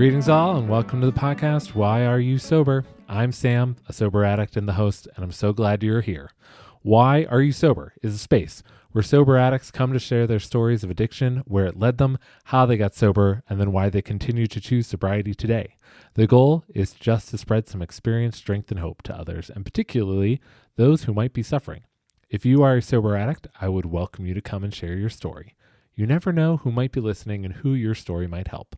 Greetings all and welcome to the podcast, Why Are You Sober? I'm Sam, a sober addict and the host, and I'm so glad you're here. Why Are You Sober is a space where sober addicts come to share their stories of addiction, where it led them, how they got sober, and then why they continue to choose sobriety today. The goal is just to spread some experience, strength, and hope to others, and particularly those who might be suffering. If you are a sober addict, I would welcome you to come and share your story. You never know who might be listening and who your story might help.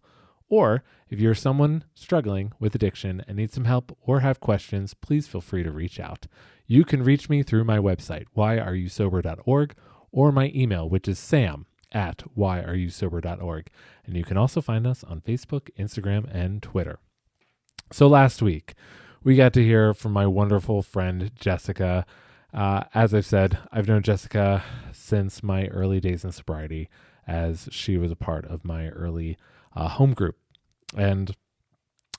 Or if you're someone struggling with addiction and need some help or have questions, please feel free to reach out. You can reach me through my website, whyareyousober.org, or my email, which is sam@whyareyousober.org. And you can also find us on Facebook, Instagram, and Twitter. So last week, we got to hear from my wonderful friend, Jessica. As I've said, I've known Jessica since my early days in sobriety, as she was a part of my early home group. And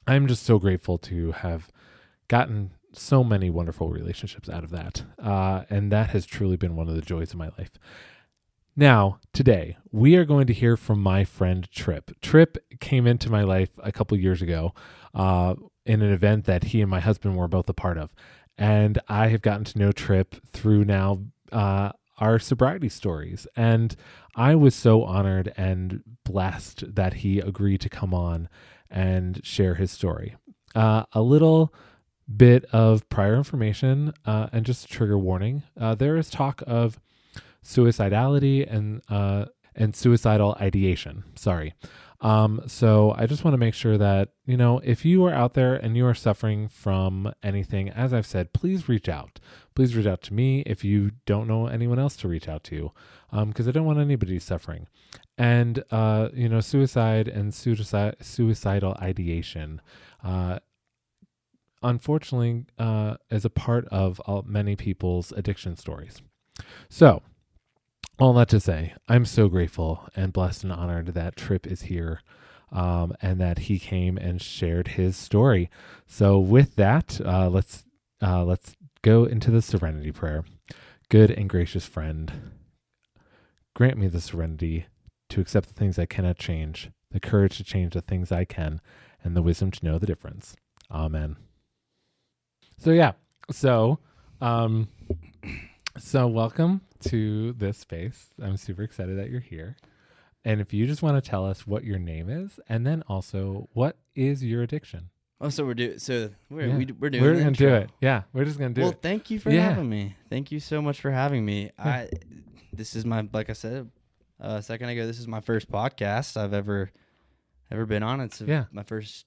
I'm just so grateful to have gotten so many wonderful relationships out of that. And that has truly been one of the joys of my life. Now, today, we are going to hear from my friend Tripp. Tripp came into my life a couple years ago in an event that he and my husband were both a part of. And I have gotten to know Tripp through now our sobriety stories. And I was so honored and blessed that he agreed to come on and share his story. A little bit of prior information and just a trigger warning. There is talk of suicidality and suicidal ideation. Sorry. So I just want to make sure that, if you are out there and you are suffering from anything, as I've said, please reach out. Please reach out to me if you don't know anyone else to reach out to, because I don't want anybody suffering. And, suicide and suicidal ideation, unfortunately, is a part of many people's addiction stories. So, all that to say, I'm so grateful and blessed and honored that Tripp is here and that he came and shared his story. So with that, let's go into the serenity prayer. Good and gracious friend, grant me the serenity to accept the things I cannot change, the courage to change the things I can, and the wisdom to know the difference. Amen. So welcome to this space. I'm super excited that you're here. And if you just want to tell us what your name is, and then also what is your addiction? Oh, so we're doing. We're doing. We're gonna do it. Yeah, we're just gonna do it. Well, thank you for having me. Thank you so much for having me. Yeah. This is like I said a second ago. This is my first podcast I've ever been on. It's my first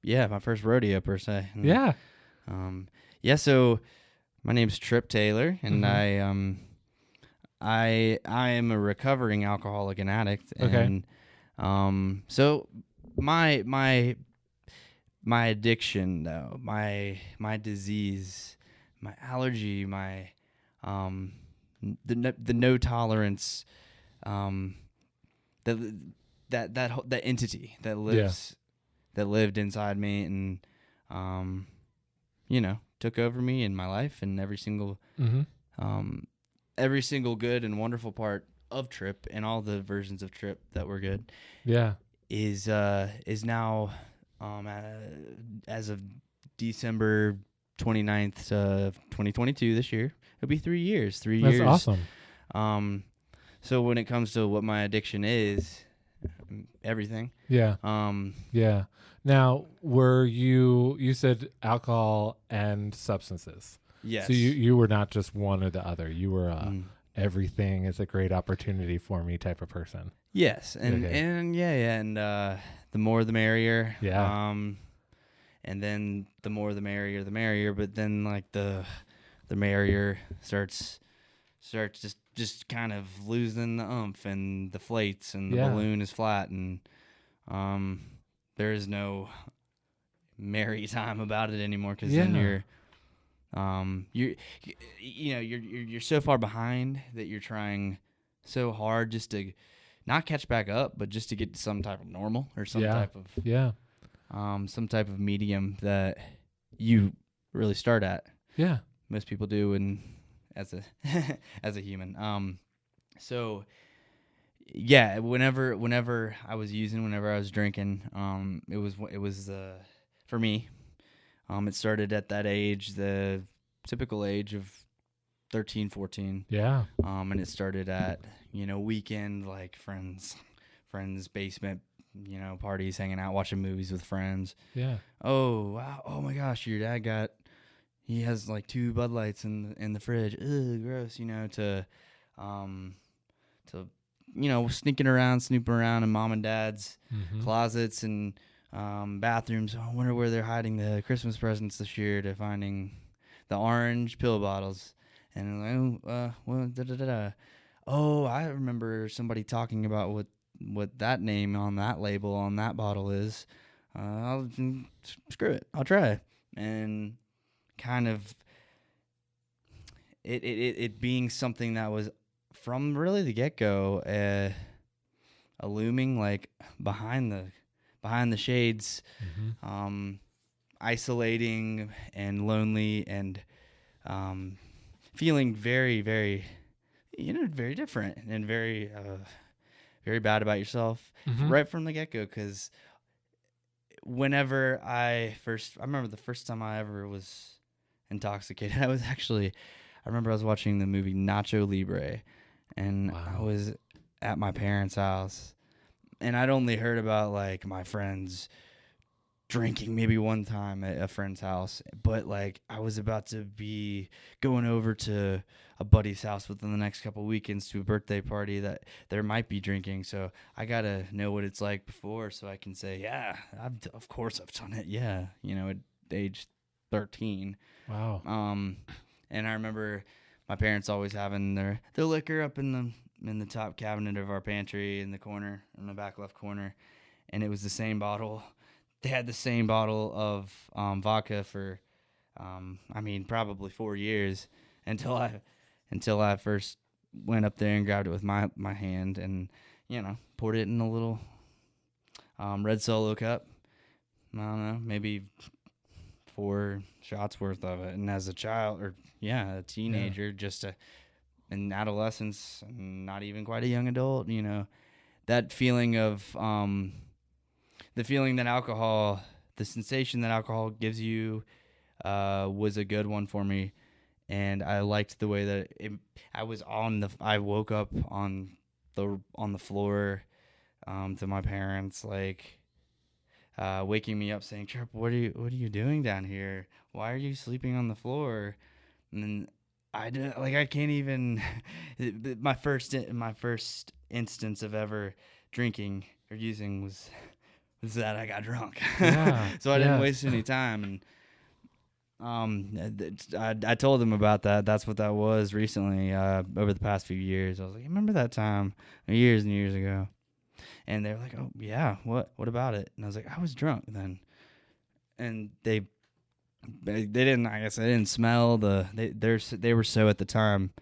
rodeo per se. And, So my name's Tripp Taylor, and I am a recovering alcoholic and addict. Okay. And so my addiction, though, my disease, my allergy, my the no tolerance, that entity that lived inside me and took over me in my life, and every single good and wonderful part of Tripp and all the versions of Tripp that were good is now as of December 29th of 2022 this year. It'll be 3 years. That's awesome. So when it comes to what my addiction is, everything. Yeah. Now, were you said alcohol and substances? Yes. So you were not just one or the other. You were everything is a great opportunity for me type of person. Yes. And the more the merrier. Yeah. And then the more the merrier, but then like the merrier starts just kind of losing the oomph and the flates, and the balloon is flat, and there is no merry time about it anymore, because then you're so far behind that you're trying so hard just to not catch back up, but just to get to some type of normal or some type of medium that you really start at. Yeah. Most people do, and as a human. So yeah, whenever I was using, whenever I was drinking, it was for me. It started at that age, the typical age of 13, 14. Yeah. And it started at, weekend, like friends basement, parties, hanging out, watching movies with friends. Yeah. Oh, wow. Oh my gosh, your dad he has like 2 Bud Lights in the fridge. Ugh, gross, um to sneaking around, snooping around in mom and dad's Mm-hmm. closets and bathrooms. Oh, I wonder where they're hiding the Christmas presents this year, to finding the orange pill bottles. And I'm like, well, da da da da. Oh, I remember somebody talking about what that name on that label on that bottle is. Screw it, I'll try. And kind of it being something that was from really the get go, a looming, like, behind the shades, Mm-hmm. isolating and lonely, and feeling very, very, very different, and very, very bad about yourself Mm-hmm. right from the get go. Because whenever I remember the first time I ever was intoxicated, I remember I was watching the movie Nacho Libre, and Wow. I was at my parents' house, and I'd only heard about, like, my friends drinking maybe one time at a friend's house, but, like, I was about to be going over to a buddy's house within the next couple weekends to a birthday party that there might be drinking. So I gotta know what it's like before, so I can say, yeah, of course I've done it. Yeah, at age 13. Wow. And I remember my parents always having their liquor up in the top cabinet of our pantry in the corner, in the back left corner, and it was the same bottle. They had the same bottle of vodka for, probably 4 years, until I first went up there and grabbed it with my hand, and poured it in a little red Solo cup. I don't know, maybe 4 shots worth of it. And as a child, or a teenager, just in adolescence, not even quite a young adult, that feeling of the feeling that alcohol, the sensation that alcohol gives you, was a good one for me. And I liked the way that I woke up on the floor, to my parents, like, waking me up saying, "Tripp, what are you doing down here? Why are you sleeping on the floor?" And then I can't even. My first instance of ever drinking or using was that I got drunk. Yeah. So I didn't Yeah. waste any time. And I told them about that. That's what that was recently, over the past few years. I was like, remember that time years and years ago? And they were like, oh yeah, what about it? And I was like, I was drunk then. And they didn't, I guess they didn't smell they were so, at the time,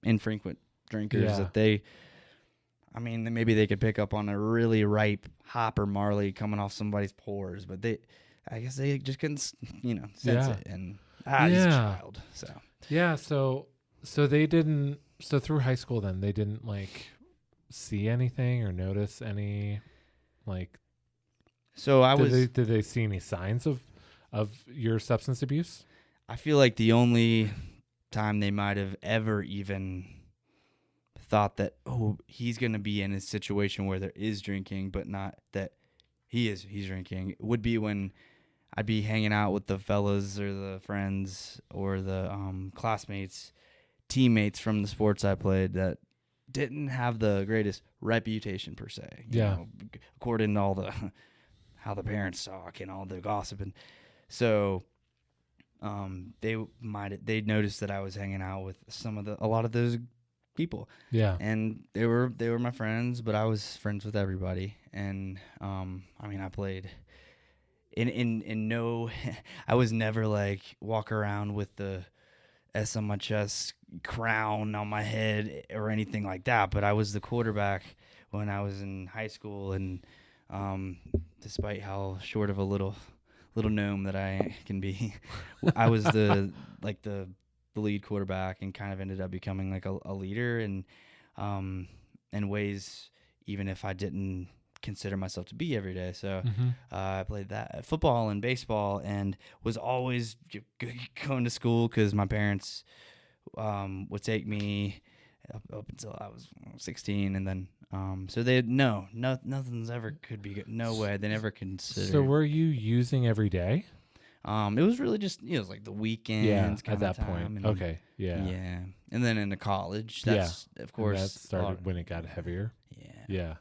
infrequent drinkers, Yeah. that maybe they could pick up on a really ripe hop or Marley coming off somebody's pores, but I guess they just couldn't, sense Yeah. it. And he's a Yeah. child, so. Yeah. So they didn't. So through high school, then they didn't like see anything or notice any, like. So Did they see any signs of your substance abuse? I feel like the only time they might have ever even thought that, oh, he's going to be in a situation where there is drinking, but not that he's drinking, would be when I'd be hanging out with the fellas or the friends or the classmates, teammates from the sports I played that didn't have the greatest reputation per se. According to all the how the parents talk and all the gossip. And so they noticed that I was hanging out with a lot of those people. Yeah. And they were my friends, but I was friends with everybody. And I played in no I was never like walk around with the S on my chest, crown on my head, or anything like that, but I was the quarterback when I was in high school. And despite how short of a little gnome that I can be, I was the lead quarterback, and kind of ended up becoming like a leader. And in ways even if I didn't consider myself to be every day. So I played that football and baseball, and was always going to school because my parents would take me up until I was 16, and then so they nothing's ever could be good. No way, they never considered. So were you using every day? It was really just it was like the weekends at that point. and, Okay, yeah, and then into college, that's of course and that started when it got heavier. Yeah.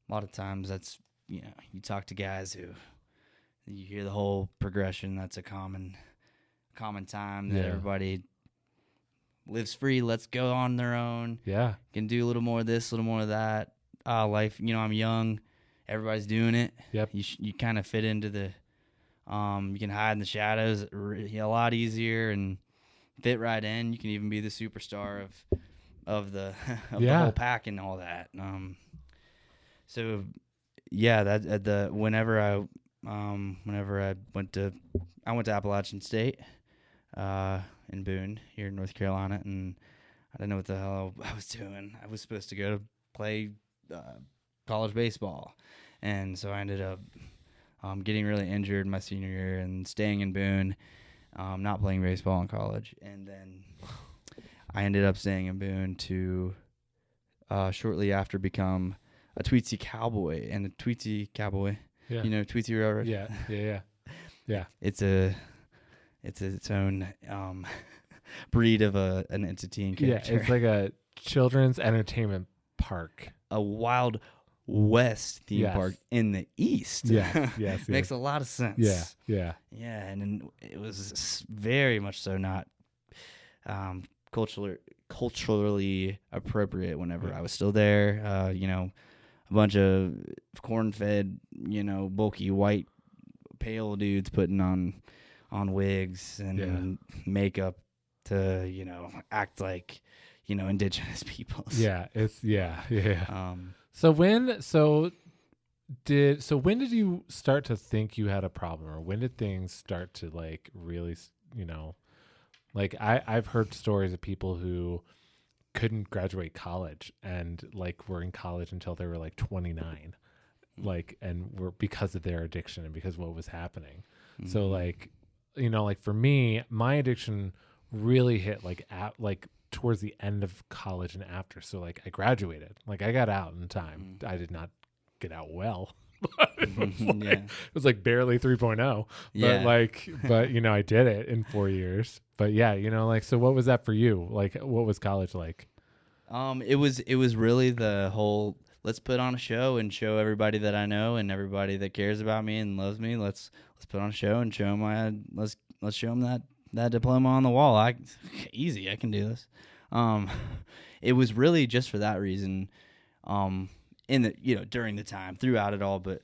A lot of times that's you talk to guys who you hear the whole progression. That's a common time that everybody lives free. Let's go on their own. Yeah, can do a little more of this, a little more of that. Life. I'm young. Everybody's doing it. Yep. You kind of fit into the. You can hide in the shadows a lot easier and fit right in. You can even be the superstar of the the whole pack and all that. So yeah, that whenever I went to Appalachian State in Boone here in North Carolina, and I didn't know what the hell I was doing. I was supposed to go to play college baseball, and so I ended up getting really injured my senior year and staying in Boone, not playing baseball in college, and then I ended up staying in Boone to shortly after become a Tweetsie Cowboy. And a Tweetsie Cowboy, Tweetsie Railroad. Yeah. It's its own breed of an entity and character. Yeah, it's like a children's entertainment park, a Wild West theme park in the East. Yes. Makes a lot of sense. Yeah. And it was very much so not culturally appropriate whenever I was still there. A bunch of corn-fed, bulky white pale dudes putting on wigs and makeup to act like indigenous peoples. So when did you start to think you had a problem, or when did things start to like really like I've heard stories of people who couldn't graduate college and like were in college until they were like 29, like, and were because of their addiction and because of what was happening. So like like for me, my addiction really hit like towards the end of college and after. So like I graduated, like I got out in time. I did not get out well. It was like barely 3.0, but I did it in 4 years. But so what was that for you? Like, what was college like? It was really the whole, let's put on a show and show everybody that I know and everybody that cares about me and loves me. Let's put on a show and show them let's show them that diploma on the wall. Easy, I can do this. It was really just for that reason. In the during the time throughout it all, but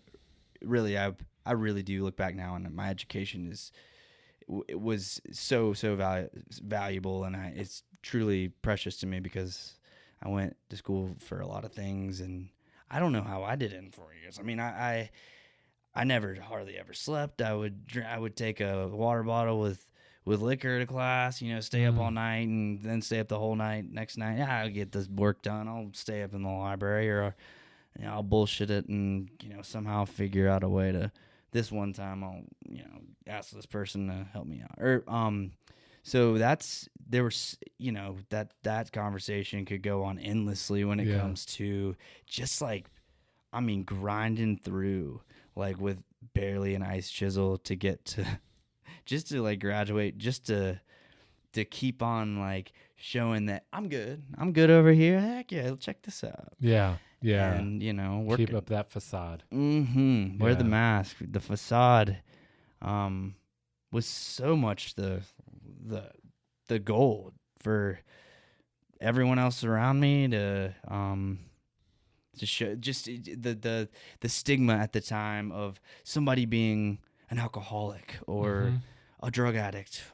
really I really do look back now, and my education was so valuable, and it's truly precious to me because I went to school for a lot of things, and I don't know how I did it in 4 years. I mean, I never hardly ever slept. I would take a water bottle with liquor to class, stay up all night and then stay up the whole night. Next night, I'll get this work done. I'll stay up in the library, or I'll bullshit it and somehow figure out a way to. This one time I'll ask this person to help me out, or so there was that conversation could go on endlessly when it comes to just like grinding through like with barely an ice chisel to get to just to like graduate, just to keep on like showing that I'm good over here. Heck yeah, check this out. Yeah. And keep up that facade. Wear the mask. The facade was so much the goal for everyone else around me to show just the stigma at the time of somebody being an alcoholic or a drug addict,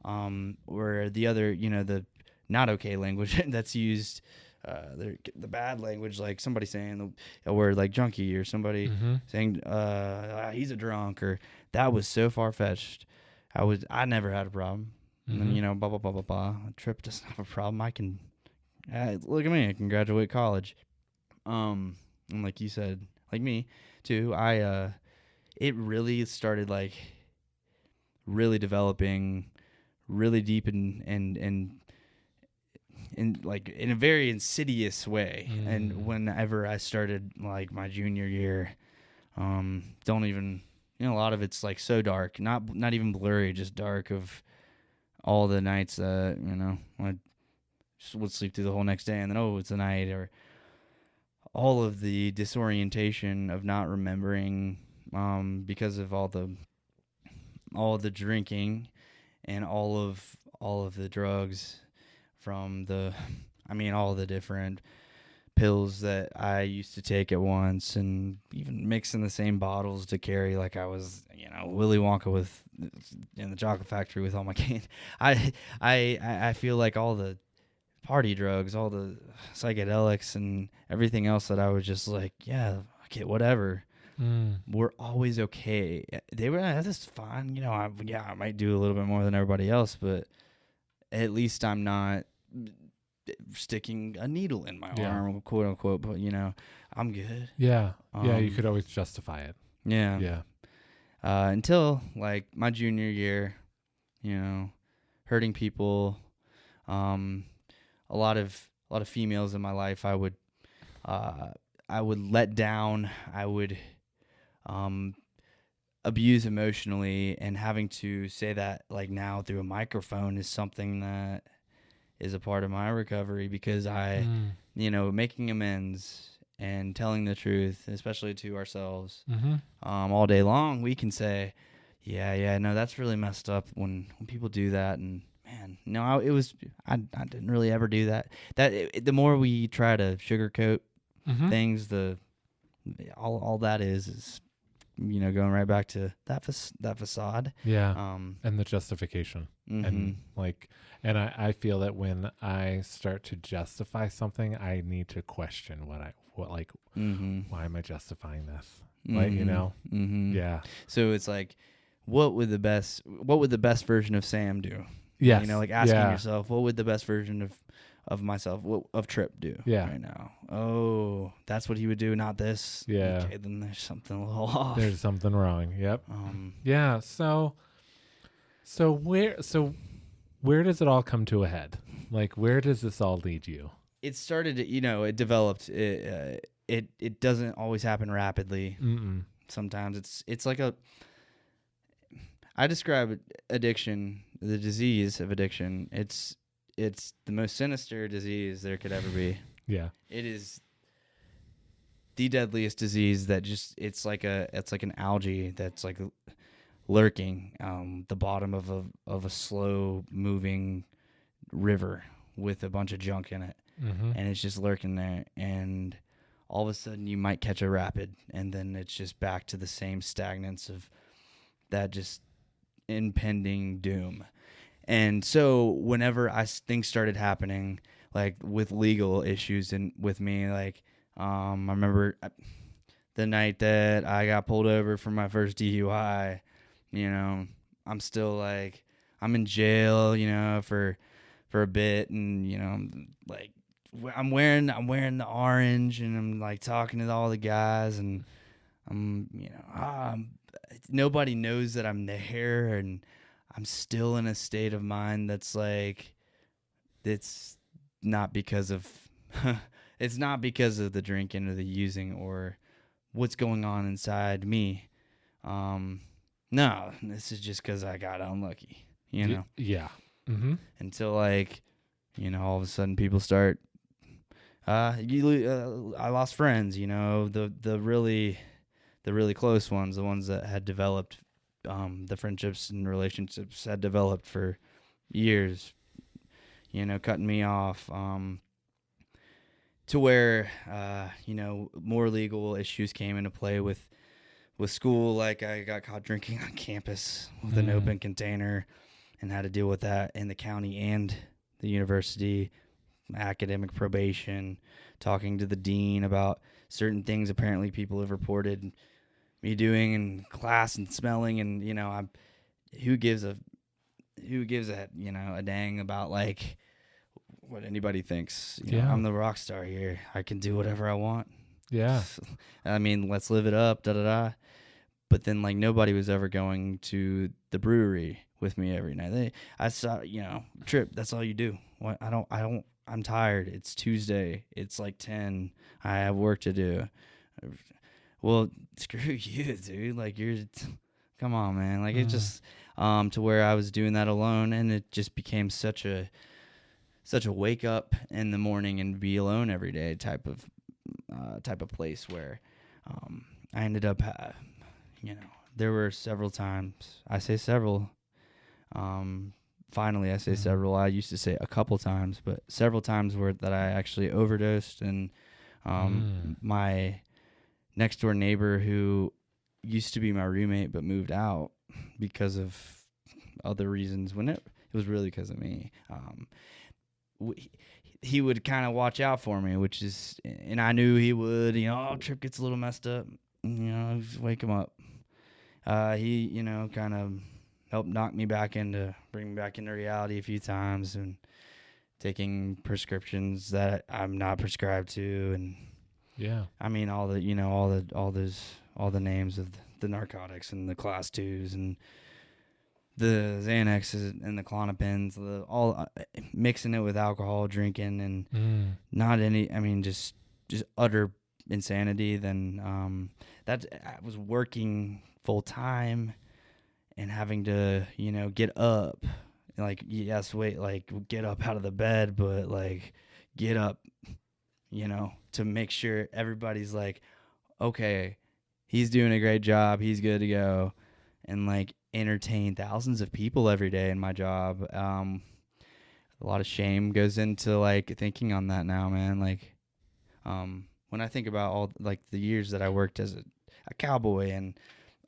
or the other, the not okay language that's used, the bad language, like somebody saying a word like junkie, or somebody saying he's a drunk, or that was so far fetched. I never had a problem. And then blah blah blah blah blah. Tripp doesn't have a problem. I can Look at me, I can graduate college. And like you said, like me too, it really started like really developing really deep and like in a very insidious way. And whenever I started like my junior year, don't even, a lot of it's like so dark, not even blurry, just dark, of all the nights that I would sleep through the whole next day, and then it's a night, or all of the disorientation of not remembering, because of all the drinking and all of the drugs, from all the different pills that I used to take at once, and even mixing the same bottles to carry like I was, Willy Wonka with in the chocolate factory with all my candy. I feel like all the party drugs, all the psychedelics and everything else that I was just like, yeah, okay, whatever. Were always okay. They were, that's fine. I might do a little bit more than everybody else, but at least I'm not sticking a needle in my arm, quote unquote. But I'm good. Yeah, you could always justify it. Yeah. Until like my junior year, hurting people, a lot of females in my life, I would let down. I would abuse emotionally, and having to say that like now through a microphone is something that is a part of my recovery, because making amends and telling the truth, especially to ourselves, all day long, we can say, no, that's really messed up when people do that. And man, no, I didn't really ever do that. The more we try to sugarcoat things, all that is going right back to that facade. And the justification. And I feel that when I start to justify something, I need to question why am I justifying this? Yeah. So it's like, what would the best version of Sam do? Yes. Like asking yourself, what would the best version of myself, of Tripp do right now? Oh, that's what he would do, not this. Yeah. Okay, then there's something a little off. There's something wrong. Yep. Yeah. So where does it all come to a head? Like, where does this all lead you? It started, it developed. It doesn't always happen rapidly. Sometimes it's like I describe addiction, the disease of addiction. It's the most sinister disease there could ever be. Yeah. It is the deadliest disease that it's like an algae that's like lurking the bottom of a slow moving river with a bunch of junk in it. And it's just lurking there, and all of a sudden you might catch a rapid, and then it's just back to the same stagnance of that just impending doom. And so whenever things started happening, like with legal issues and with me, like I remember the night that I got pulled over for my first DUI, I'm still like, I'm in jail, for a bit, and like I'm wearing the orange, and I'm like talking to all the guys, and I'm nobody knows that I'm there, and I'm still in a state of mind that's like, it's not because of it's not because of the drinking or the using or what's going on inside me. No, this is just because I got unlucky, Yeah. Until like, all of a sudden people start. I lost friends. The really close ones, the ones that had developed, the friendships and relationships had developed for years. Cutting me off. To where more legal issues came into play with school. Like I got caught drinking on campus with an open container, and had to deal with that in the county and the university, academic probation, talking to the dean about certain things apparently people have reported me doing in class and smelling, and who gives a a dang about like what anybody thinks. Yeah. I'm the rock star here. I can do whatever I want. Yeah. I mean, let's live it up. Da da da. But then, like, nobody was ever going to the brewery with me every night. I saw, Tripp. That's all you do. What? I don't. I'm tired. It's Tuesday. It's like 10. I have work to do. Well, screw you, dude. Like, come on, man. Like, it just, to where I was doing that alone, and it just became such a wake up in the morning and be alone every day type of place where, I ended up, there were several times. I say several. Finally, I say several. I used to say a couple times, but several times that I actually overdosed, and my next door neighbor, who used to be my roommate but moved out because of other reasons, when it was really because of me. He would kind of watch out for me, and I knew he would. Tripp gets a little messed up. Just wake him up. He, kind of helped bring me back into reality a few times, and taking prescriptions that I'm not prescribed to, and yeah, I mean all the names of the narcotics and the class 2s and the Xanaxes and the Klonopins, all mixing it with alcohol, drinking, and not any. I mean, just utter insanity. Then that I was working full time and having to get up, like get up out of the bed, but like get up, to make sure everybody's like, okay, he's doing a great job, he's good to go, and like entertain thousands of people every day in my job. A lot of shame goes into like thinking on that now, man. Like, when I think about all like the years that I worked as a cowboy and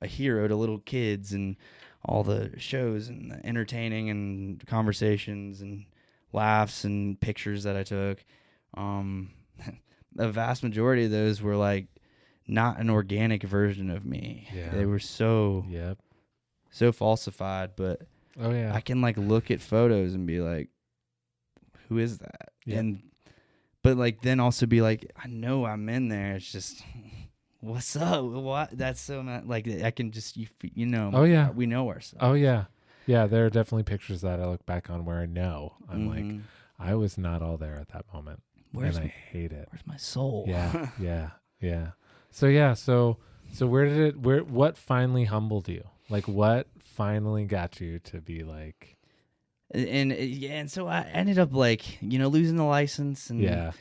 a hero to little kids, and all the shows and the entertaining and conversations and laughs and pictures that I took, the vast majority of those were like not an organic version of me. Yeah. They were so falsified, but I can like look at photos and be like, who is that? Yeah. But like then also be like, I know I'm in there. It's just, what's up? What? That's so not like I can just we know ourselves. Oh yeah. Yeah, there are definitely pictures that I look back on where I know I'm like, I was not all there at that moment. And I hate it. Where's my soul? Yeah. Yeah. So what finally humbled you? Like, what finally got you to be like, and so I ended up like, losing the license and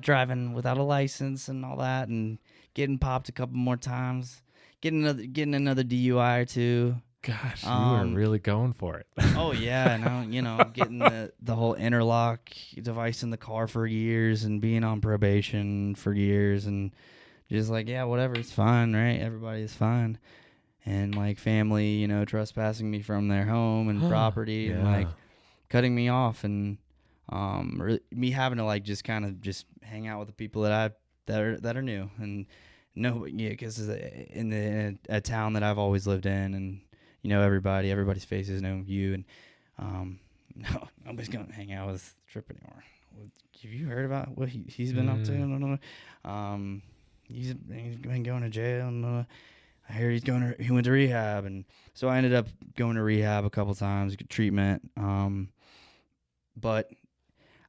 driving without a license and all that, and getting popped a couple more times, getting another DUI or two. Gosh, you were really going for it. Oh yeah, and getting the whole interlock device in the car for years, and being on probation for years, and just like, yeah, whatever, it's fine, right? Everybody's fine. And like family, trespassing me from their home and property, and like cutting me off, and me having to like just kind of just hang out with the people that are new, and because in a town that I've always lived in, and everybody's faces know you, and no, nobody's gonna hang out with Tripp anymore. Have you heard about what he's been up to? No. He's been going to jail, and I heard he went to rehab, and so I ended up going to rehab a couple times, treatment. But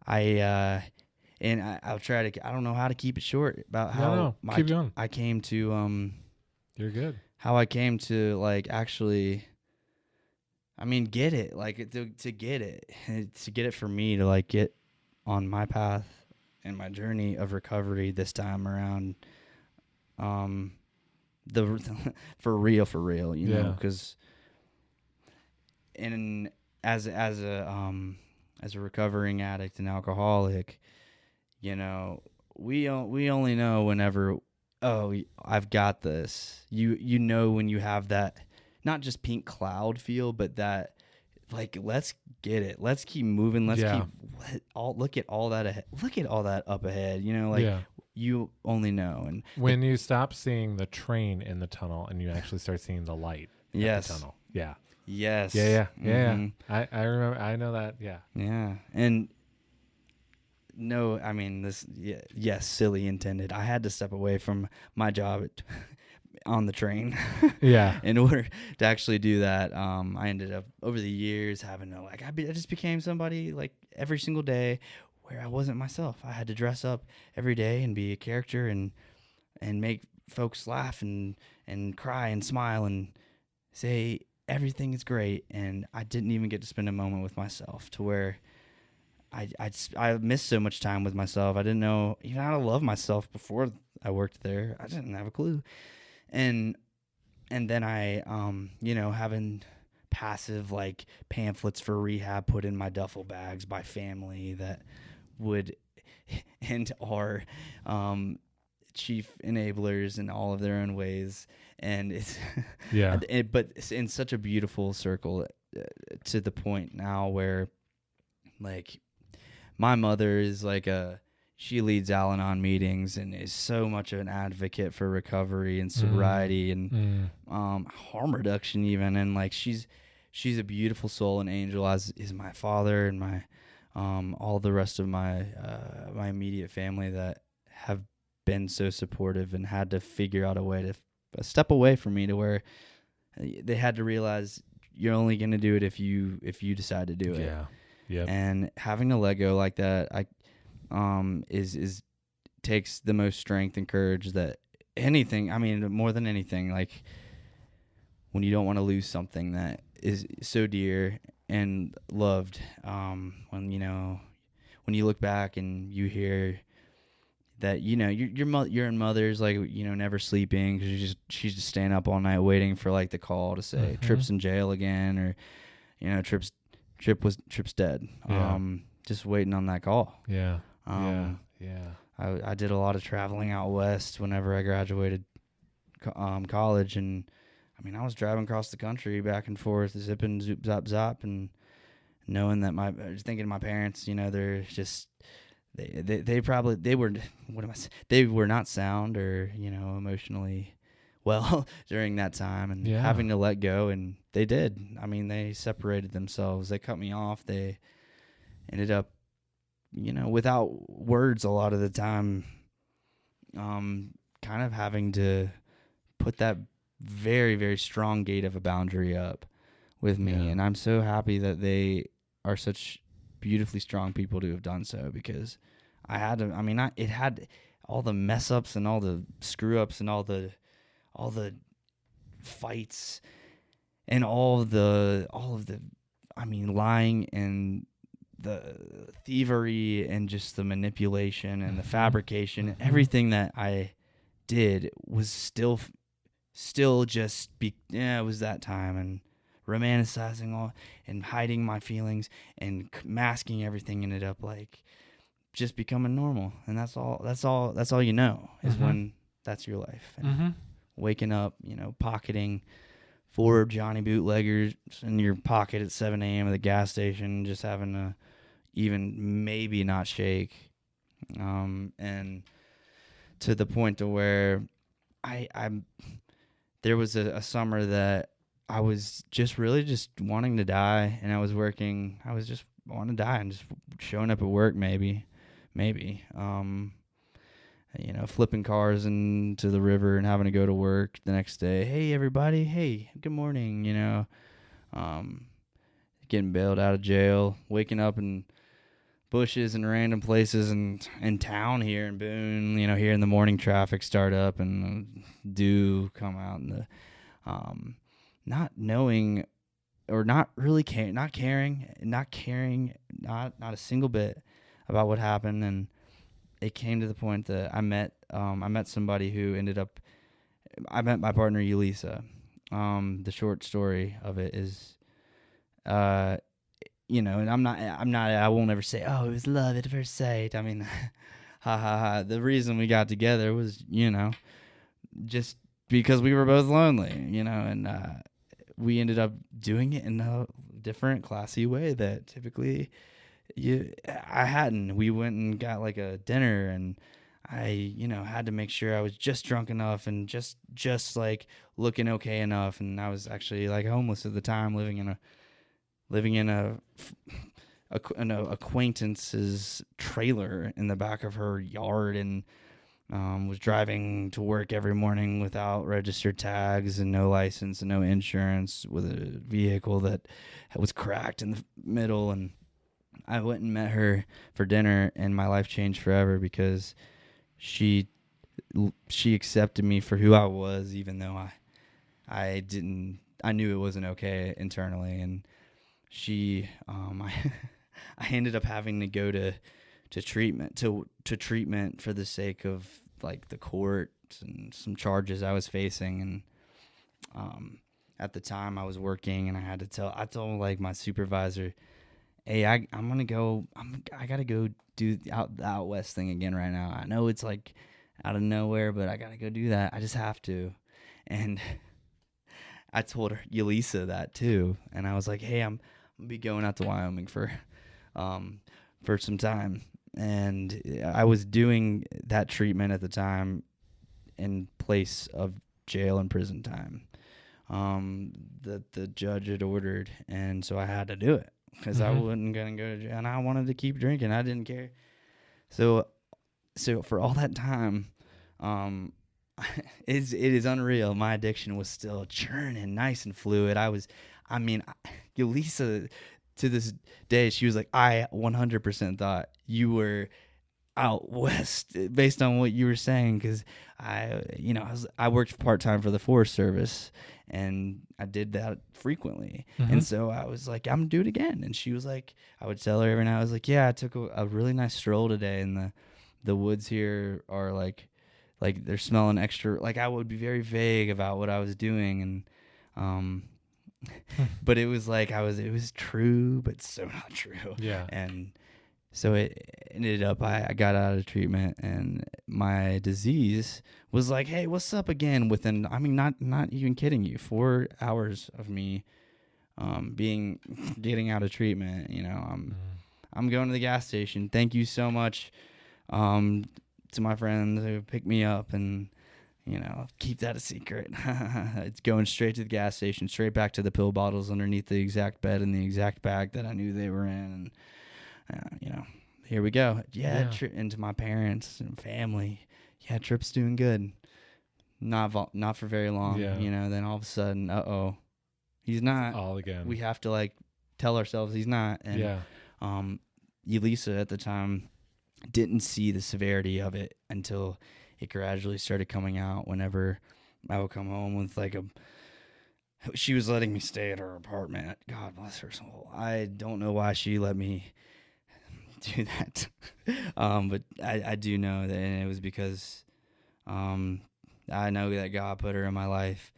I'll try to. I don't know how to keep it short about how keep going. I came to. You're good. How I came to like actually. I mean, get it, like to get it for me to like get on my path and my journey of recovery this time around. For real, because as a recovering addict and alcoholic, we only know whenever, I've got this. When you have that, not just pink cloud feel, but that like, let's get it. Let's keep moving. Look at all that ahead. Look at all that up ahead. You only know. And when you stop seeing the train in the tunnel and you actually start seeing the light in the tunnel. Yeah. Yes. Yeah. Mm-hmm. I remember. I know that. Yeah. Yeah. And no, I mean this. Yeah, yes, silly intended. I had to step away from my job on the train Yeah. in order to actually do that. I ended up over the years having to like I just became somebody like every single day where I wasn't myself. I had to dress up every day and be a character and make folks laugh and cry and smile and say everything is great. And I didn't even get to spend a moment with myself to where I missed so much time with myself. I didn't know even how to love myself before I worked there. I didn't have a clue. And then I having passive like pamphlets for rehab put in my duffel bags by family that would and are chief enablers in all of their own ways, and it's Yeah. but it's in such a beautiful circle to the point now where like my mother is like she leads Al-Anon meetings and is so much of an advocate for recovery and sobriety and harm reduction even, and like she's a beautiful soul and angel, as is my father and my all the rest of my my immediate family that have been so supportive and had to figure out a way to step away from me to where they had to realize you're only going to do it if you decide to do it. Yeah. Yep. And having to let go like that, is takes the most strength and courage that anything. I mean, more than anything, like when you don't want to lose something that is so dear and loved. When you look back and you hear that your mother's like never sleeping because she's just staying up all night waiting for like the call to say Tripp's in jail again, or Tripp's dead. Yeah. Just waiting on that call. Yeah. Yeah. I did a lot of traveling out west whenever I graduated college, and I mean I was driving across the country back and forth, zipping zoop zop zop, and knowing that thinking of my parents, they're just they probably they were not sound or emotionally well during that time, and having to let go, and they did. I mean, they separated themselves. They cut me off. They ended up, without words a lot of the time, kind of having to put that very, very strong gate of a boundary up with me. Yeah. And I'm so happy that they are such beautifully strong people to have done so, because I had to, it had all the mess ups and all the screw ups and all the fights and all of the lying and the thievery and just the manipulation and the fabrication and everything that I did was still just it was that time, and romanticizing all and hiding my feelings and masking everything ended up like just becoming normal. And that's all is when that's your life. And waking up, pocketing 4 Johnny bootleggers in your pocket at 7 a.m. at the gas station, just having to even maybe not shake. And to the point to where there was a summer that I was just really just wanting to die, and I was just wanting to die and just showing up at work maybe, flipping cars into the river and having to go to work the next day. Hey, everybody. Hey, good morning. Getting bailed out of jail, waking up in bushes and random places in town here in Boone, here in the morning traffic start up and dew come out, and the not knowing or not really not caring, not a single bit about what happened. And it came to the point that I met somebody who I met my partner Yulisa. The short story of it is, and I won't ever say, oh, it was love at first sight. I mean, ha ha ha. The reason we got together was, just because we were both lonely, and we ended up doing it in a different, classy way that typically I hadn't. We went and got like a dinner, and I, had to make sure I was just drunk enough and just like looking okay enough. And I was actually like homeless at the time, living in a acquaintance's trailer in the back of her yard, and was driving to work every morning without registered tags and no license and no insurance, with a vehicle that was cracked in the middle. And I went and met her for dinner, and my life changed forever, because she accepted me for who I was, even though I knew it wasn't okay internally. And I ended up having to go to treatment for the sake of like the court and some charges I was facing. And at the time I was working, and I told like my supervisor, hey, I gotta go do the out west thing again right now. I know it's like out of nowhere, but I gotta go do that. I just have to. And I told her, Yelisa, that too. And I was like, hey, I'm gonna be going out to Wyoming for some time. And I was doing that treatment at the time in place of jail and prison time that the judge had ordered. And so I had to do it, because I wasn't going to go to jail, and I wanted to keep drinking. I didn't care. So for all that time, it is unreal. My addiction was still churning, nice and fluid. Yelisa, to this day, she was like, I 100% thought you were out west based on what you were saying, because I worked part-time for the Forest Service, and I did that frequently. And so I was like, I'm gonna do it again. And she was like, I would tell her every night, I was like, yeah, I took a really nice stroll today, and the woods here are like they're smelling extra. Like, I would be very vague about what I was doing. And but it was like it was true, but so not true. Yeah. And so it ended up, I got out of treatment, and my disease was like, hey, what's up again? Within, not even kidding you, 4 hours of me getting out of treatment. I'm going to the gas station. Thank you so much to my friends who picked me up, and keep that a secret. It's going straight to the gas station, straight back to the pill bottles underneath the exact bed in the exact bag that I knew they were in. And, here we go. Yeah. Into my parents and family. Yeah, Tripp's doing good. Not for very long. Yeah. Then all of a sudden, he's not. All again. We have to tell ourselves he's not. And Yelisa at the time didn't see the severity of it until it gradually started coming out. Whenever I would come home with she was letting me stay at her apartment. God bless her soul. I don't know why she let me do that. But I do know that, and it was because I know that God put her in my life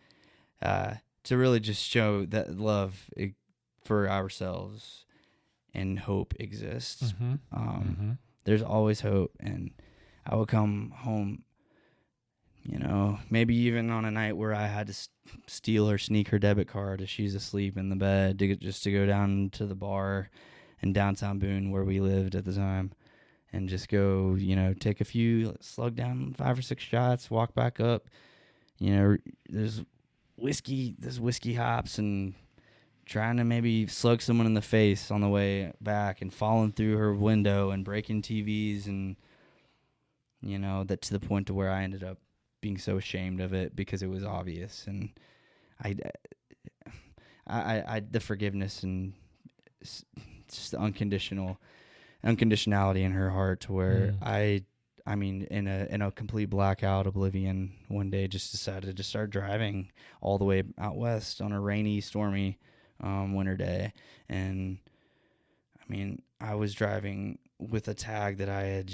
to really just show that love for ourselves and hope exists. There's always hope. And I would come home, maybe even on a night where I had to steal or sneak her debit card if she's asleep in the bed, just to go down to the bar in downtown Boone, where we lived at the time, and just go, take a few, slug down 5 or 6 shots, walk back up. There's whiskey hops, and trying to maybe slug someone in the face on the way back, and falling through her window and breaking TVs, and that to the point to where I ended up being so ashamed of it because it was obvious. And I the forgiveness and just the unconditionality in her heart, to where in a complete blackout oblivion, one day just decided to start driving all the way out west on a rainy, stormy winter day. And I was driving with a tag that I had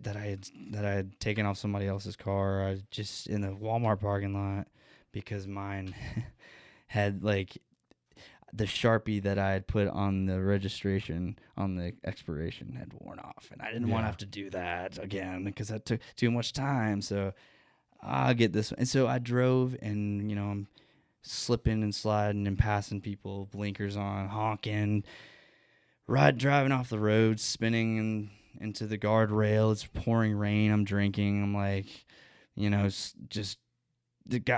that I had taken off somebody else's car. I was just in the Walmart parking lot because mine had the Sharpie that I had put on the registration on the expiration had worn off, and I didn't want to have to do that again because that took too much time. So I'll get this one. And so I drove, and I'm slipping and sliding and passing people, blinkers on, honking, driving off the road, spinning into the guardrail. It's pouring rain. I'm drinking. I'm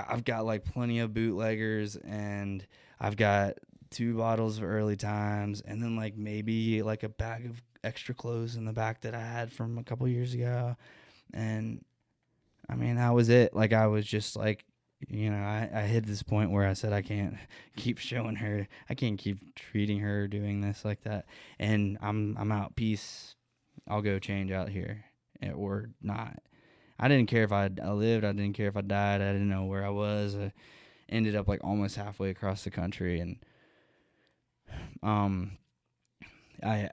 I've got plenty of bootleggers, and I've got 2 bottles of Early Times, and then like maybe like a bag of extra clothes in the back that I had from a couple years ago. And I mean, that was it. Like, I was just like, I hit this point where I said I can't keep showing her, I can't keep treating her, doing this like that. And I'm out. Peace. I'll go change out here, or not. I didn't care if I lived. I didn't care if I died. I didn't know where I was. I ended up like almost halfway across the country, and I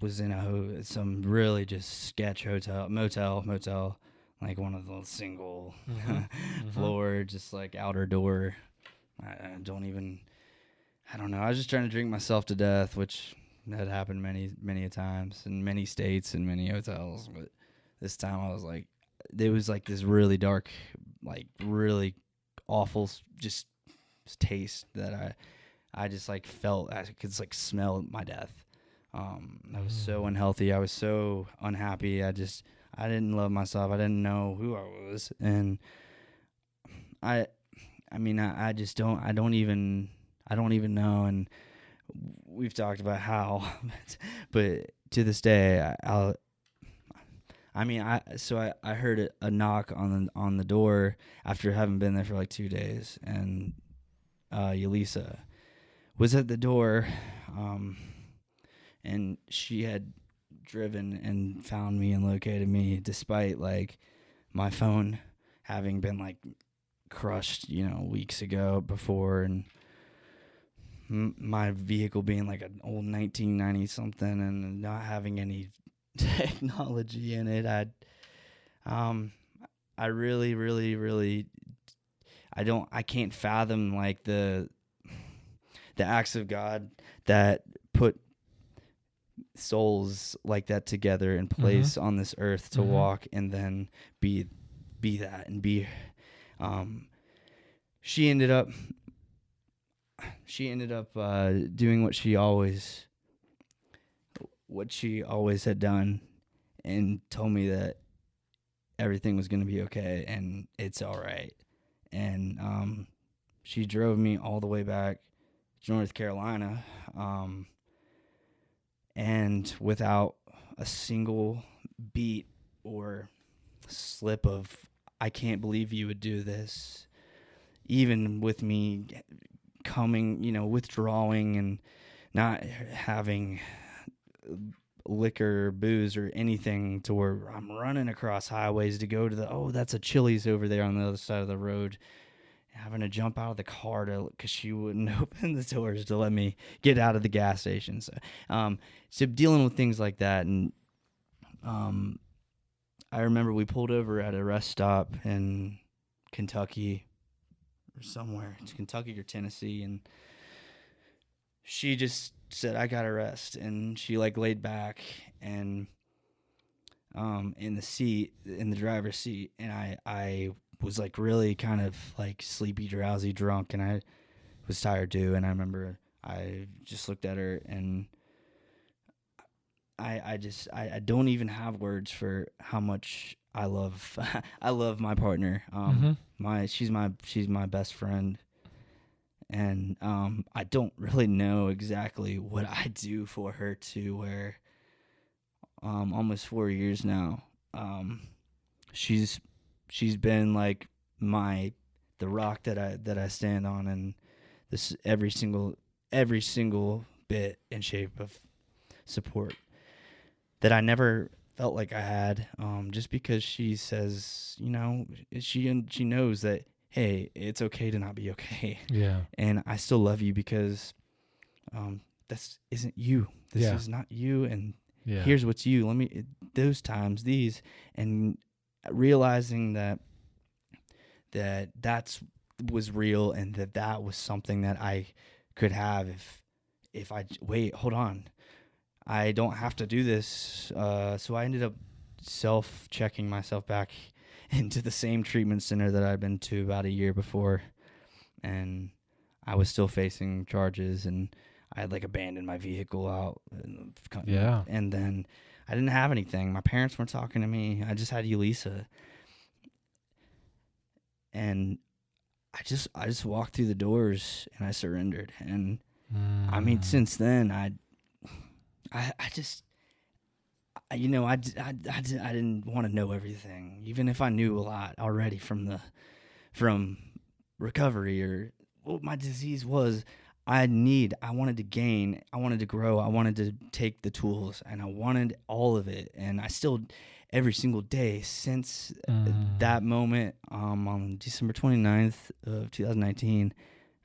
was in some really just sketch motel, like one of those single floor, just like outer door. I don't know. I was just trying to drink myself to death, which had happened many a times in many states and many hotels. But this time I was like, there was like this really dark, like really awful just taste that I just like felt. I could like smell my death. I was so unhealthy. I was so unhappy. I didn't love myself. I didn't know who I was. And I don't even know. And we've talked about how, but to this day, I heard a knock on the door after having been there for like 2 days, and Yelisa was at the door, and she had driven and found me and located me, despite like my phone having been like crushed, weeks ago before, and my vehicle being like an old 1990 something and not having any technology in it. I really, really, really, I can't fathom like the acts of God that put souls like that together in place on this earth to walk and then be that and be. She ended up doing what she always had done, and told me that everything was going to be okay and it's all right. And she drove me all the way back to North Carolina, and without a single beat or slip of, I can't believe you would do this, even with me coming, withdrawing and not having liquor, booze, or anything, to where I'm running across highways to go to that's a Chili's over there on the other side of the road, having to jump out of the car because she wouldn't open the doors to let me get out of the gas station. So dealing with things like that. And I remember we pulled over at a rest stop in Kentucky or somewhere. It's Kentucky or Tennessee, and she just said, "I gotta rest," and she like laid back and in the driver's seat, and I was like really kind of like sleepy, drowsy, drunk, and I was tired too. And I remember I just looked at her, and I don't even have words for how much I love I love my partner. She's my best friend. And I don't really know exactly what I do for her, to where almost 4 years now, she's been like the rock that I stand on, and this every single bit and shape of support that I never felt like I had, just because she says, she knows that, hey, it's okay to not be okay. Yeah. And I still love you because this isn't you. This is not you. And here's what's you. Let me, those times, these, and realizing that was real, and that was something that I could have if I, wait, hold on. I don't have to do this. So I ended up self-checking myself back into the same treatment center that I'd been to about a year before, and I was still facing charges, and I had like abandoned my vehicle out. And then I didn't have anything. My parents weren't talking to me. I just had Yelisa. And I just walked through the doors and I surrendered. And I mean, Mm. since then, I just, I didn't want to know everything, even if I knew a lot already from recovery or what my disease was. I wanted to gain, I wanted to grow, I wanted to take the tools, and I wanted all of it. And I still, every single day since that moment, on December 29th of 2019,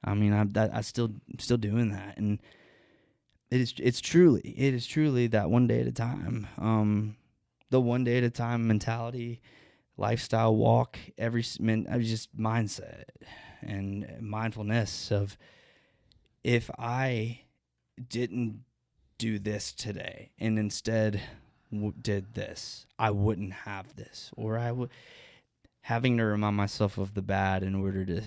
I mean, I still doing that. And it is truly that one day at a time. The one day at a time mentality, lifestyle walk, just mindset and mindfulness of, if I didn't do this today and instead did this, I wouldn't have this, or I would having to remind myself of the bad in order to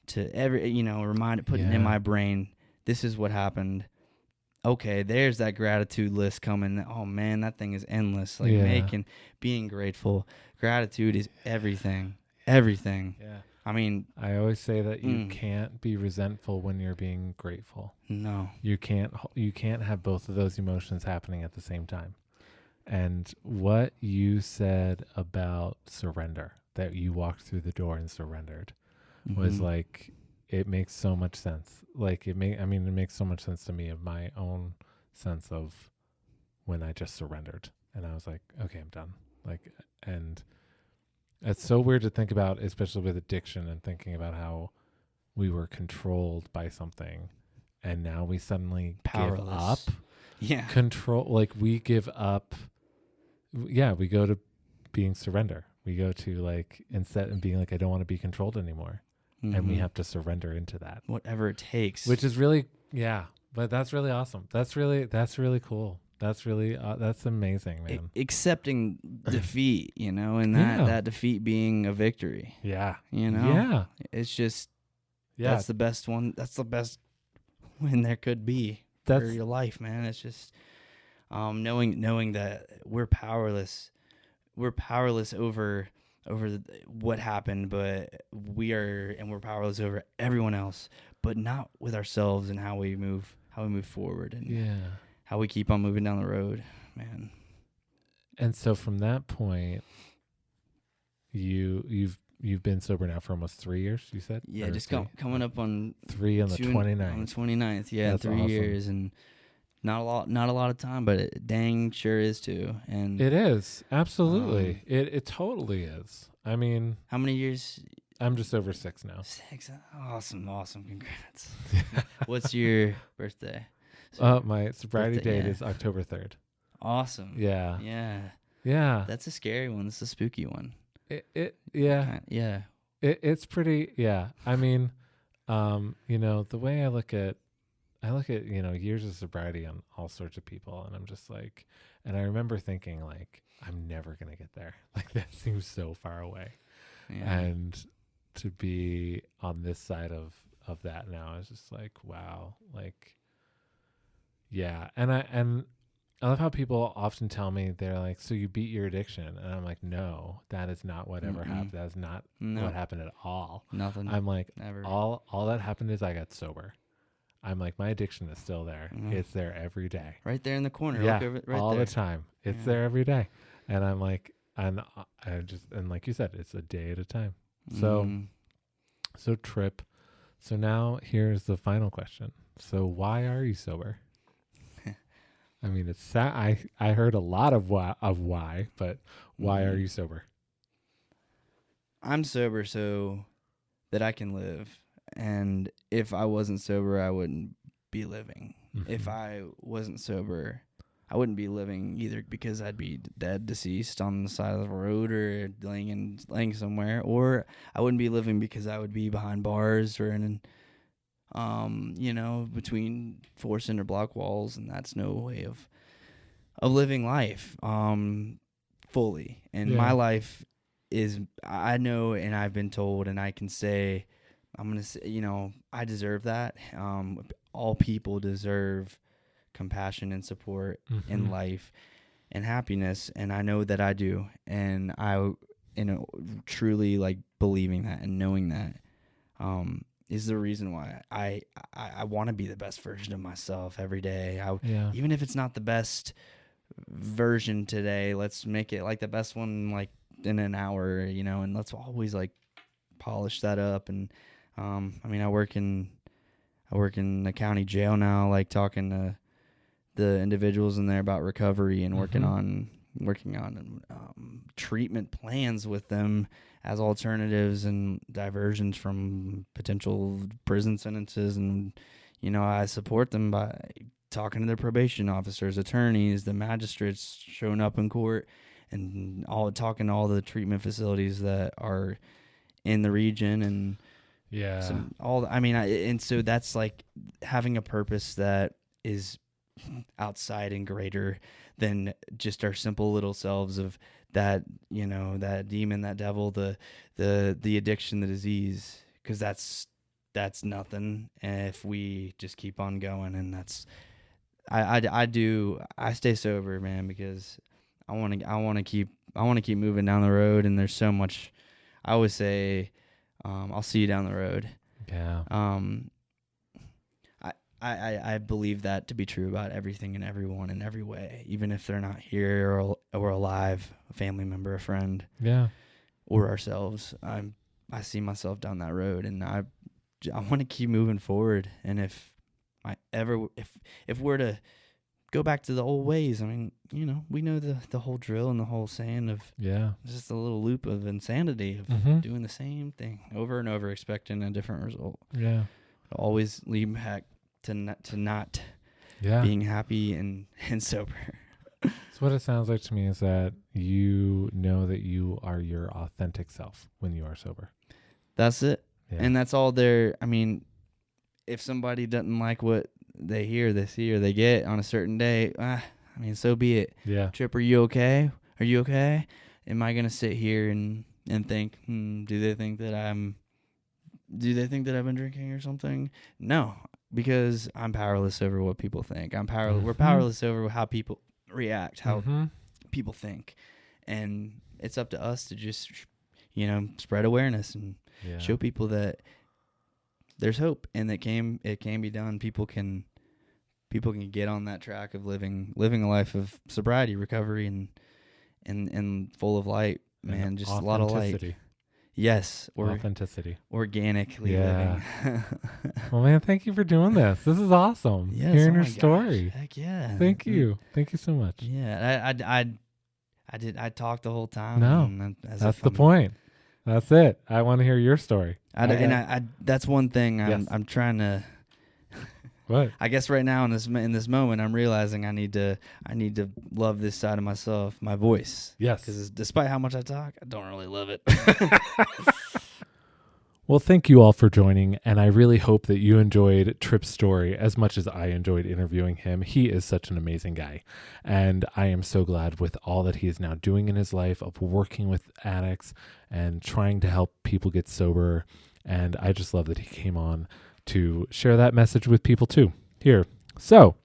putting in my brain, this is what happened. Okay, there's that gratitude list coming. Oh man, that thing is endless. Like being grateful. Gratitude is everything. Everything. Yeah. I mean, I always say that you can't be resentful when you're being grateful. No. You can't have both of those emotions happening at the same time. And what you said about surrender, that you walked through the door and surrendered, was like, it makes so much sense. Like it makes so much sense to me of my own sense of when I just surrendered and I was like, okay, I'm done. Like, and it's so weird to think about, especially with addiction and thinking about how we were controlled by something and now we suddenly Powerless. give up. Yeah. Control, like we give up. Yeah, we go to being surrender. We go to like, instead of being like, I don't want to be controlled anymore. And we have to surrender into that. Whatever it takes. Which is really, but that's really awesome. That's really cool. That's really, that's amazing, man. Accepting defeat, and that defeat being a victory. Yeah. Yeah. It's just, that's the best one. That's the best win there could be for your life, man. It's just knowing that we're powerless. We're powerless over what happened, but we're powerless over everyone else, but not with ourselves and how we move forward and how we keep on moving down the road, man. And so from that point, you've been sober now for almost 3 years, you said? Yeah, just coming up on 3 on the 29th. On the 29th, yeah, That's 3 awesome. years, and not a lot of time, but it dang sure is too. And it is, absolutely. It totally is. I mean, how many years? I'm just over 6 now. 6. Awesome. Congrats. What's your birthday? My sobriety date is October 3rd. Awesome. Yeah. That's a scary one. It's a spooky one. It's pretty. Yeah. I mean, the way I look at years of sobriety on all sorts of people, and I'm just like, and I remember thinking like, I'm never gonna get there. Like that seems so far away. Yeah. And to be on this side of that now is just like, wow. Like, yeah. And I love how people often tell me, they're like, so you beat your addiction. And I'm like, no, that is not what ever happened. That is not what happened at all. Nothing. I'm like, never. All that happened is I got sober. I'm like, my addiction is still there. It's there every day. Right there in the corner. Yeah, look over, right all there. the time. It's there every day. And I'm like, and like you said, it's a day at a time. So Tripp. So now here's the final question. So why are you sober? I mean, it's I heard a lot of why, but why are you sober? I'm sober so that I can live. And if I wasn't sober, I wouldn't be living. If I wasn't sober, I wouldn't be living either, because I'd be dead, deceased on the side of the road or laying somewhere. Or I wouldn't be living because I would be behind bars or in, between 4 cinder block walls, and that's no way of living life fully. And my life is, I know, and I've been told, and I can say, I'm going to say, I deserve that. All people deserve compassion and support in life and happiness. And I know that I do. And truly like believing that and knowing that, is the reason why I want to be the best version of myself every day. Yeah. Even if it's not the best version today, let's make it like the best one like in an hour, and let's always like polish that up. And I mean, I work in the county jail now, like talking to the individuals in there about recovery and working on treatment plans with them as alternatives and diversions from potential prison sentences. And I support them by talking to their probation officers, attorneys, the magistrates showing up in court, and talking to all the treatment facilities that are in the region. And and so that's like having a purpose that is outside and greater than just our simple little selves of that, that demon, that devil, the addiction, the disease, because that's nothing if we just keep on going. And that's I stay sober, man, because I want to keep moving down the road. And there's so much. I always say, I'll see you down the road. Yeah. I believe that to be true about everything and everyone in every way, even if they're not here or alive, a family member, a friend, or ourselves. I see myself down that road, and I want to keep moving forward. And if we're to go back to the old ways, I mean, we know the whole drill and the whole saying of just a little loop of insanity of doing the same thing over and over, expecting a different result. Yeah, it'll always lead back to not being happy and sober. So what it sounds like to me is that you know that you are your authentic self when you are sober. That's it. Yeah. And that's all there. I mean, if somebody doesn't like what they hear, they get on a certain day, I mean, so be it. Yeah. Tripp, are you okay? Are you okay? Am I going to sit here and think, do they think that I've been drinking or something? No, because I'm powerless over what people think. We're powerless over how people react, how people think. And it's up to us to just, spread awareness and show people that there's hope and that it can be done. People can get on that track of living a life of sobriety, recovery, and full of light, man. Just a lot of light. Yes, or authenticity, organically living. Well, man, thank you for doing this. This is awesome. Yes, hearing your story. Heck yeah! Thank you so much. Yeah, I talked the whole time. No, that's the point. That's it. I want to hear your story. That's one thing I'm trying to. What? I guess right now in this moment, I'm realizing I need to love this side of myself, my voice. Yes. Because despite how much I talk, I don't really love it. Well, thank you all for joining, and I really hope that you enjoyed Tripp's story as much as I enjoyed interviewing him. He is such an amazing guy, and I am so glad with all that he is now doing in his life of working with addicts and trying to help people get sober, and I just love that he came on to share that message with people too here. So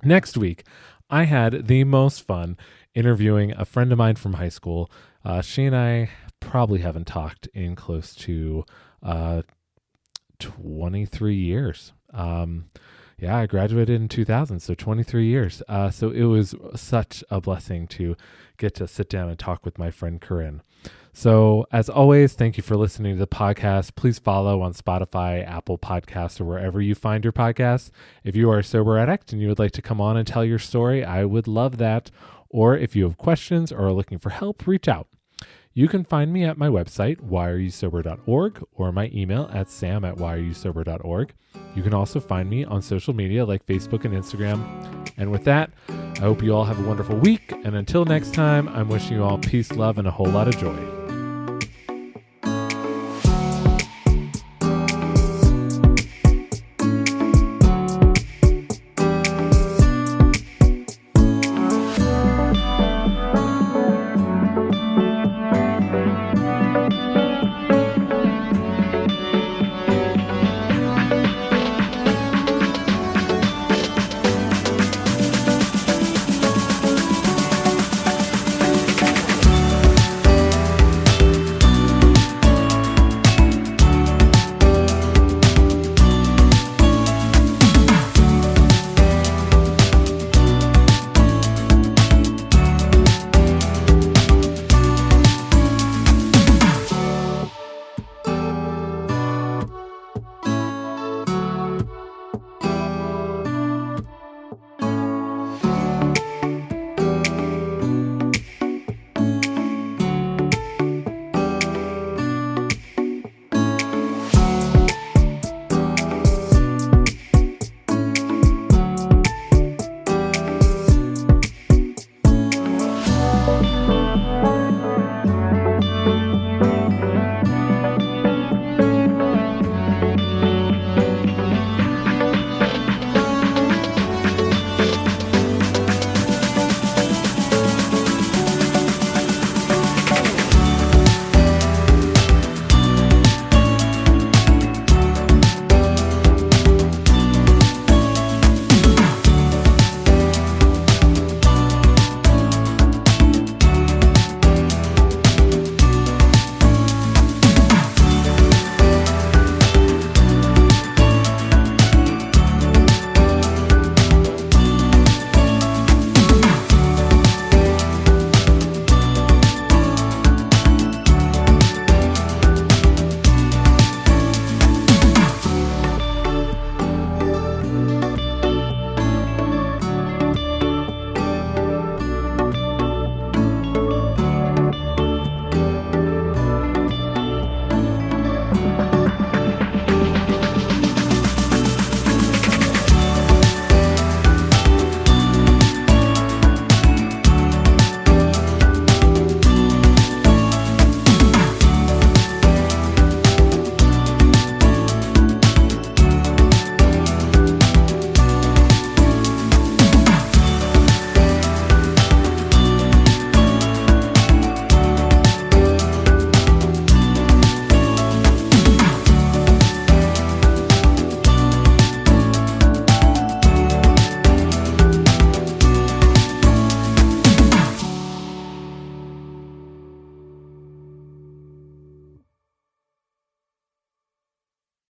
next week, I had the most fun interviewing a friend of mine from high school. She and I probably haven't talked in close to 23 years. I graduated in 2000, so 23 years. So it was such a blessing to get to sit down and talk with my friend Corinne. So as always, thank you for listening to the podcast. Please follow on Spotify, Apple Podcasts, or wherever you find your podcasts. If you are a sober addict and you would like to come on and tell your story, I would love that. Or if you have questions or are looking for help, reach out. You can find me at my website, whyareyousober.org, or my email at sam@whyareyousober.org. You can also find me on social media like Facebook and Instagram. And with that, I hope you all have a wonderful week. And until next time, I'm wishing you all peace, love, and a whole lot of joy.